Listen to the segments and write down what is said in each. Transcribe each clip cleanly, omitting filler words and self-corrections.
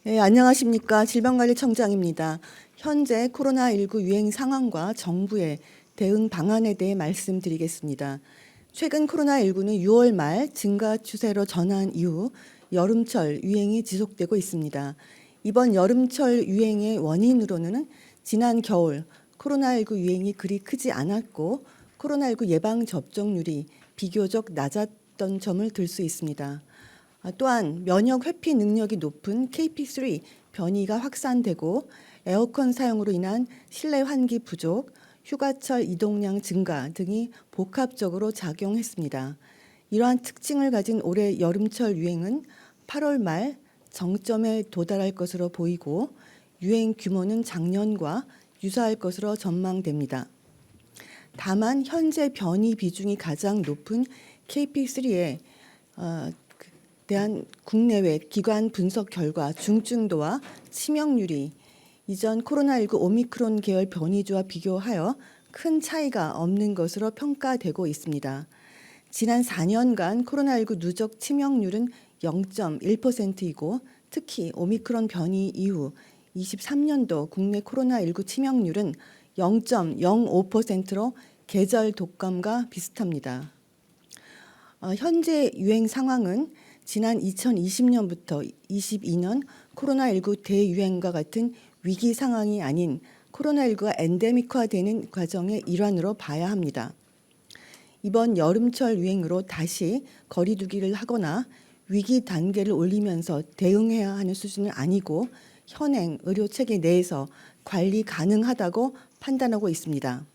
네, 안녕하십니까. 질병관리청장입니다. 현재 코로나19 유행 상황과 정부의 대응 방안에 대해 말씀드리겠습니다. 최근 코로나19는 6월 말 증가 추세로 전환 이후 여름철 유행이 지속되고 있습니다. 이번 여름철 유행의 원인으로는 지난 겨울 코로나19 유행이 그리 크지 않았고 코로나19 예방 접종률이 비교적 낮았던 점을 들 수 있습니다. 또한 면역 회피 능력이 높은 KP3 변이가 확산되고 에어컨 사용으로 인한 실내 환기 부족, 휴가철 이동량 증가 등이 복합적으로 작용했습니다. 이러한 특징을 가진 올해 여름철 유행은 8월 말 정점에 도달할 것으로 보이고 유행 규모는 작년과 유사할 것으로 전망됩니다. 다만 현재 변이 비중이 가장 높은 KP3에 대한 국내외 기관 분석 결과 중증도와 치명률이 이전 코로나19 오미크론 계열 변이주와 비교하여 큰 차이가 없는 것으로 평가되고 있습니다. 지난 4년간 코로나19 누적 치명률은 0.1%이고 특히 오미크론 변이 이후 23년도 국내 코로나19 치명률은 0.05%로 계절 독감과 비슷합니다. 현재 유행 상황은 지난 2020년부터 22년 코로나19 대유행과 같은 위기 상황이 아닌 코로나19가 엔데믹화되는 과정의 일환으로 봐야 합니다. 이번 여름철 유행으로 다시 거리두기를 하거나 위기 단계를 올리면서 대응해야 하는 수준은 아니고 현행 의료 체계 내에서 관리 가능하다고 판단하고 있습니다.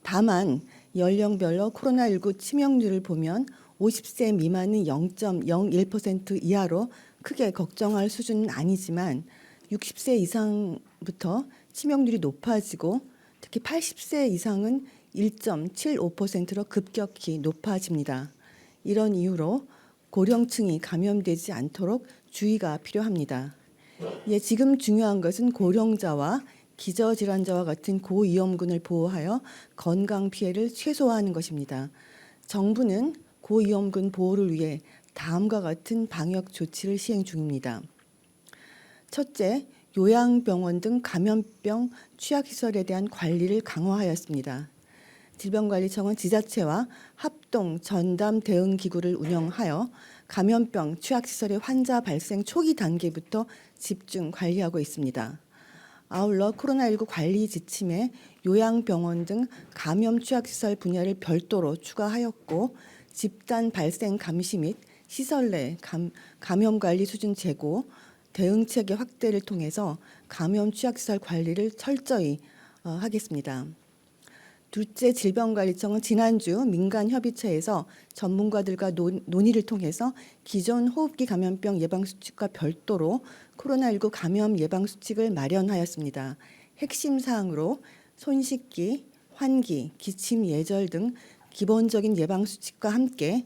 다만 연령별로 코로나19 치명률을 보면 50세 미만은 0.01% 이하로 크게 걱정할 수준은 아니지만 60세 이상부터 치명률이 높아지고 특히 80세 이상은 1.75%로 급격히 높아집니다. 이런 이유로 고령층이 감염되지 않도록 주의가 필요합니다. 지금 중요한 것은 고령자와 기저질환자와 같은 고위험군을 보호하여 건강 피해를 최소화하는 것입니다. 정부는 고위험군 보호를 위해 다음과 같은 방역 조치를 시행 중입니다. 첫째, 요양병원 등 감염병 취약시설에 대한 관리를 강화하였습니다. 질병관리청은 지자체와 합동 전담 대응 기구를 운영하여 감염병 취약시설의 환자 발생 초기 단계부터 집중 관리하고 있습니다. 아울러 코로나19 관리 지침에 요양병원 등 감염 취약시설 분야를 별도로 추가하였고 집단 발생 감시 및 시설 내 감염 관리 수준 제고, 대응 체계 확대를 통해서 감염 취약시설 관리를 철저히 하겠습니다. 둘째, 질병관리청은 지난주 민간협의체에서 전문가들과 논의를 통해서 기존 호흡기 감염병 예방수칙과 별도로 코로나19 감염 예방수칙을 마련하였습니다. 핵심 사항으로 손 씻기, 환기, 기침 예절 등 기본적인 예방수칙과 함께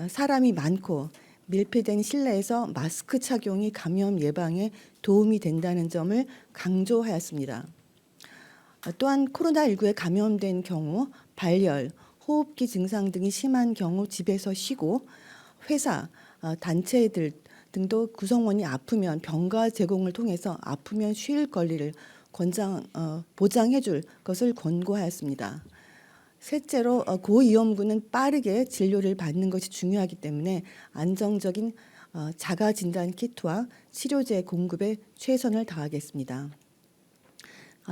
사람이 많고 밀폐된 실내에서 마스크 착용이 감염 예방에 도움이 된다는 점을 강조하였습니다. 또한 코로나19에 감염된 경우 발열, 호흡기 증상 등이 심한 경우 집에서 쉬고 회사, 단체들 등도 구성원이 아프면 병가 제공을 통해서 아프면 쉴 권리를 보장해 줄 것을 권고하였습니다. 셋째로 고위험군은 빠르게 진료를 받는 것이 중요하기 때문에 안정적인 자가 진단 키트와 치료제 공급에 최선을 다하겠습니다.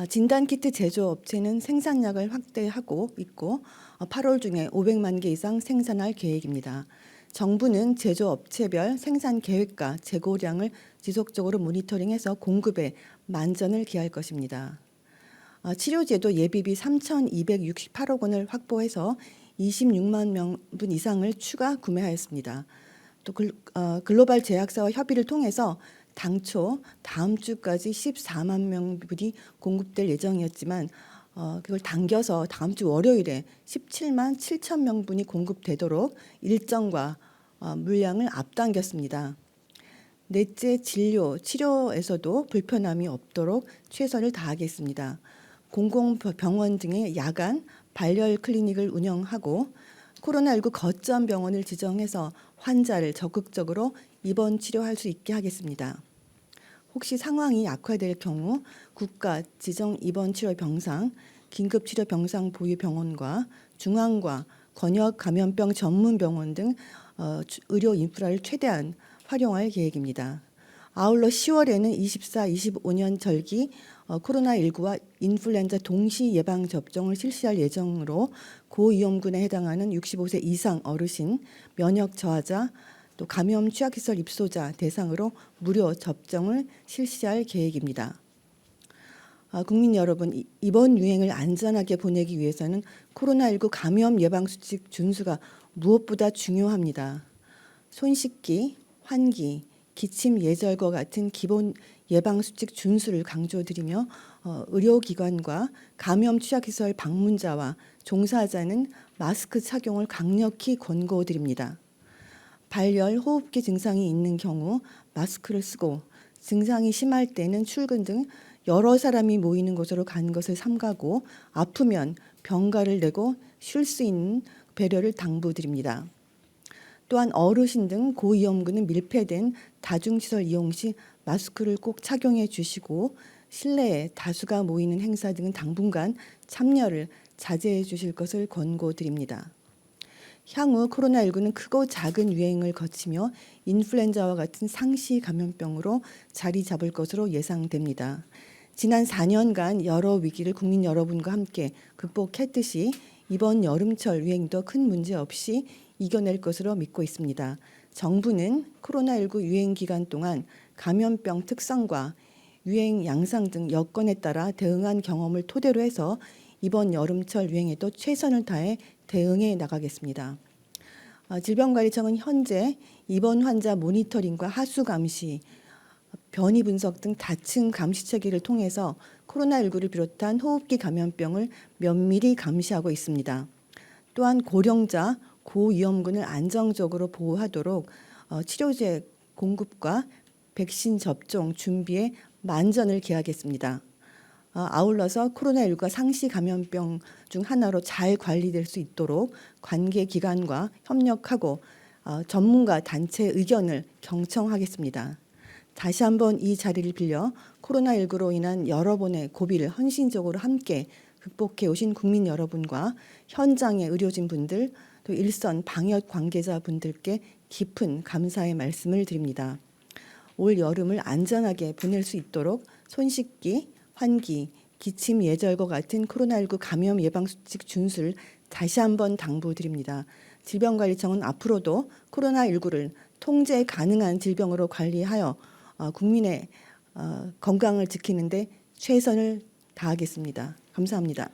진단키트 제조업체는 생산량을 확대하고 있고 8월 중에 500만 개 이상 생산할 계획입니다. 정부는 제조업체별 생산 계획과 재고량을 지속적으로 모니터링해서 공급에 만전을 기할 것입니다. 치료제도 예비비 3,268억 원을 확보해서 26만 명분 이상을 추가 구매하였습니다. 또 글로벌 제약사와 협의를 통해서 당초 다음 주까지 14만 명분이 공급될 예정이었지만 그걸 당겨서 다음 주 월요일에 17만 7천 명분이 공급되도록 일정과 물량을 앞당겼습니다. 넷째, 치료에서도 불편함이 없도록 최선을 다하겠습니다. 공공병원 등의 야간 발열 클리닉을 운영하고 코로나19 거점 병원을 지정해서 환자를 적극적으로 입원 치료할 수 있게 하겠습니다. 혹시 상황이 악화될 경우 국가 지정 입원 치료 병상, 긴급 치료 병상 보유 병원과 중앙과 권역 감염병 전문 병원 등 의료 인프라를 최대한 활용할 계획입니다. 아울러 10월에는 24, 25년 절기 코로나19와 인플루엔자 동시 예방 접종을 실시할 예정으로 고위험군에 해당하는 65세 이상 어르신, 면역 저하자, 또 감염 취약시설 입소자 대상으로 무료 접종을 실시할 계획입니다. 국민 여러분, 이번 유행을 안전하게 보내기 위해서는 코로나19 감염 예방 수칙 준수가 무엇보다 중요합니다. 손 씻기, 환기, 기침 예절과 같은 기본 예방 수칙 준수를 강조드리며 의료기관과 감염 취약시설 방문자와 종사자는 마스크 착용을 강력히 권고드립니다. 발열, 호흡기 증상이 있는 경우 마스크를 쓰고 증상이 심할 때는 출근 등 여러 사람이 모이는 곳으로 가는 것을 삼가고 아프면 병가를 내고 쉴 수 있는 배려를 당부드립니다. 또한 어르신 등 고위험군은 밀폐된 다중시설 이용 시 마스크를 꼭 착용해 주시고 실내에 다수가 모이는 행사 등은 당분간 참여를 자제해 주실 것을 권고드립니다. 향후 코로나19는 크고 작은 유행을 거치며 인플루엔자와 같은 상시 감염병으로 자리 잡을 것으로 예상됩니다. 지난 4년간 여러 위기를 국민 여러분과 함께 극복했듯이 이번 여름철 유행도 큰 문제 없이 이겨낼 것으로 믿고 있습니다. 정부는 코로나19 유행 기간 동안 감염병 특성과 유행 양상 등 여건에 따라 대응한 경험을 토대로 해서 이번 여름철 유행에도 최선을 다해 대응해 나가겠습니다. 질병관리청은 현재 입원 환자 모니터링과 하수 감시, 변이 분석 등 다층 감시 체계를 통해서 코로나19를 비롯한 호흡기 감염병을 면밀히 감시하고 있습니다. 또한 고령자, 고위험군을 안정적으로 보호하도록 치료제 공급과 백신 접종 준비에 만전을 기하겠습니다. 아울러서 코로나19가 상시 감염병 중 하나로 잘 관리될 수 있도록 관계기관과 협력하고 전문가 단체 의견을 경청하겠습니다. 다시 한번 이 자리를 빌려 코로나19로 인한 여러 번의 고비를 헌신적으로 함께 극복해 오신 국민 여러분과 현장의 의료진 분들, 또 일선 방역 관계자 분들께 깊은 감사의 말씀을 드립니다. 올 여름을 안전하게 보낼 수 있도록 손 씻기, 환기, 기침 예절과 같은 코로나19 감염 예방 수칙 준수를 다시 한번 당부드립니다. 질병관리청은 앞으로도 코로나19를 통제 가능한 질병으로 관리하여 국민의 건강을 지키는 데 최선을 다하겠습니다. 감사합니다.